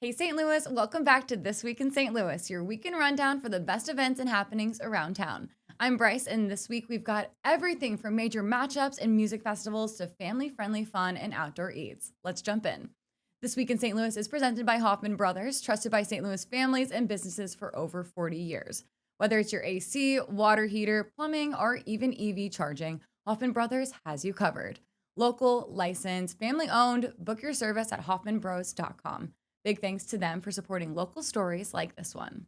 Hey, St. Louis, welcome back to This Week in St. Louis, your weekend rundown for the best events and happenings around town. I'm Brice, and this week we've got everything from major matchups and music festivals to family friendly fun and outdoor eats. Let's jump in. This Week in St. Louis is presented by Hoffmann Brothers, trusted by St. Louis families and businesses for over 40 years. Whether it's your AC, water heater, plumbing, or even EV charging, Hoffmann Brothers has you covered. Local, licensed, family owned, book your service at hoffmannbros.com. Big thanks to them for supporting local stories like this one.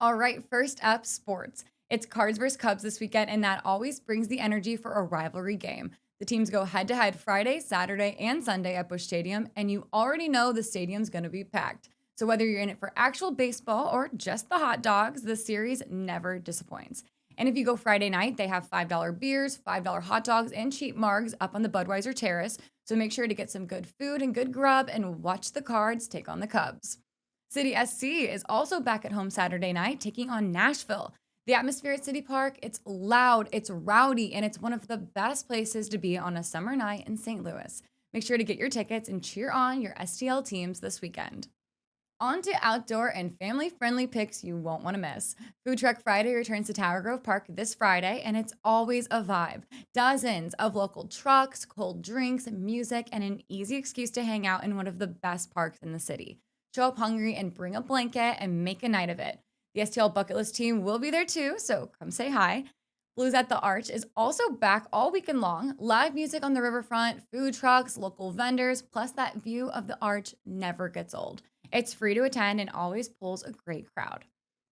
All right, first up, sports. It's Cards versus Cubs this weekend, and that always brings the energy for a rivalry game. The teams go head to head Friday, Saturday, and Sunday at Busch Stadium, and you already know the stadium's going to be packed. So, whether you're in it for actual baseball or just the hot dogs, the series never disappoints. And if you go Friday night, they have $5 beers, $5 hot dogs, and cheap margs up on the Budweiser Terrace. So make sure to get some good food and good grub and watch the Cards take on the Cubs. City SC is also back at home Saturday night, taking on Nashville. The atmosphere at City Park, it's loud, it's rowdy, and it's one of the best places to be on a summer night in St. Louis. Make sure to get your tickets and cheer on your STL teams this weekend. On to outdoor and family friendly picks you won't want to miss. Food Truck Friday returns to Tower Grove Park this Friday, and it's always a vibe. Dozens of local trucks, cold drinks, music, and an easy excuse to hang out in one of the best parks in the city. Show up hungry and bring a blanket and make a night of it. The STL Bucket List team will be there too, so come say hi. Blues at the Arch is also back all weekend long. Live music on the riverfront, food trucks, local vendors, plus that view of the arch never gets old. It's free to attend and always pulls a great crowd.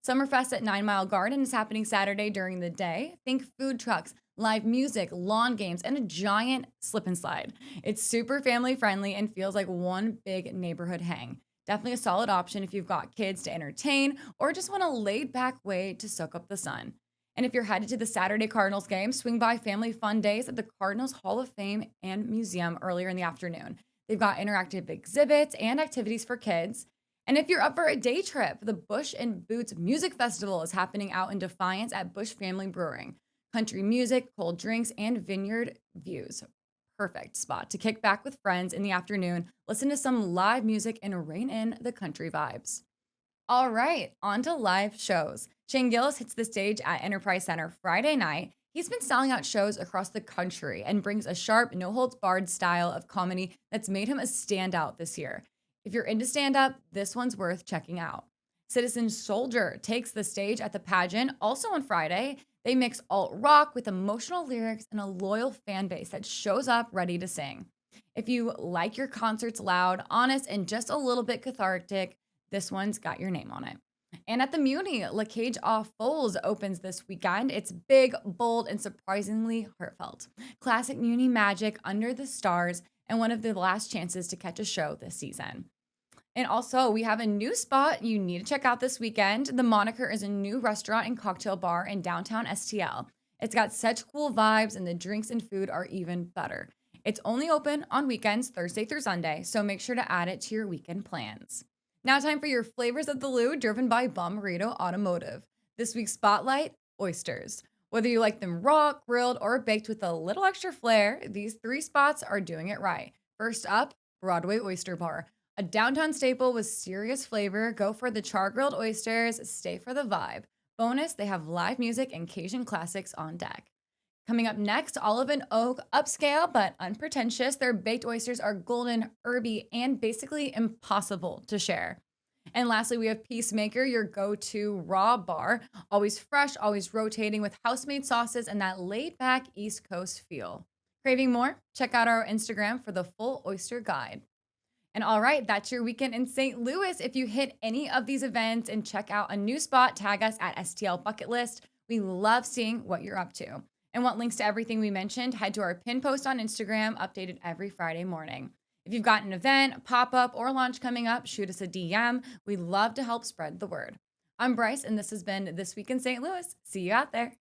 Summerfest at 9 Mile Garden is happening Saturday during the day. Think food trucks, live music, lawn games, and a giant slip and slide. It's super family friendly and feels like one big neighborhood hang. Definitely a solid option if you've got kids to entertain or just want a laid back way to soak up the sun. And if you're headed to the Saturday Cardinals game, swing by Family Fun Days at the Cardinals Hall of Fame and Museum earlier in the afternoon. They've got interactive exhibits and activities for kids. And if you're up for a day trip, the Bush and Boots Music Festival is happening out in Defiance at Bush Family Brewing. Country music, cold drinks, and vineyard views. Perfect spot to kick back with friends in the afternoon, listen to some live music, and rein in the country vibes. All right, on to live shows. Shane Gillis hits the stage at Enterprise Center Friday night. He's been selling out shows across the country and brings a sharp, no holds barred style of comedy that's made him a standout this year. If you're into stand up, this one's worth checking out. Citizen Soldier takes the stage at the pageant also on Friday. They mix alt rock with emotional lyrics and a loyal fan base that shows up ready to sing. If you like your concerts loud, honest, and just a little bit cathartic, this one's got your name on it. And at the Muni, La Cage Off Foals opens this weekend. It's big, bold, and surprisingly heartfelt. Classic Muni magic under the stars and one of the last chances to catch a show this season. And also, we have a new spot you need to check out this weekend. The Moniker is a new restaurant and cocktail bar in downtown STL. It's got such cool vibes, and the drinks and food are even better. It's only open on weekends, Thursday through Sunday, so make sure to add it to your weekend plans. Now, time for your flavors of the Lou, driven by Bommarito Automotive. This week's spotlight, oysters. Whether you like them raw, grilled, or baked with a little extra flair, these three spots are doing it right. First up, Broadway Oyster Bar. A downtown staple with serious flavor. Go for the char-grilled oysters, stay for the vibe. Bonus, they have live music and Cajun classics on deck. Coming up next, Olive and Oak, upscale but unpretentious. Their baked oysters are golden, herby, and basically impossible to share. And lastly, we have Peacemaker, your go-to raw bar. Always fresh, always rotating with house-made sauces and that laid-back East Coast feel. Craving more? Check out our Instagram for the full oyster guide. And all right, that's your weekend in St. Louis. If you hit any of these events and check out a new spot, tag us at STL Bucket List. We love seeing what you're up to. And want links to everything we mentioned, head to our pin post on Instagram, updated every Friday morning. If you've got an event, pop-up, or launch coming up, shoot us a DM. We'd love to help spread the word. I'm Brice, and this has been This Week in St. Louis. See you out there.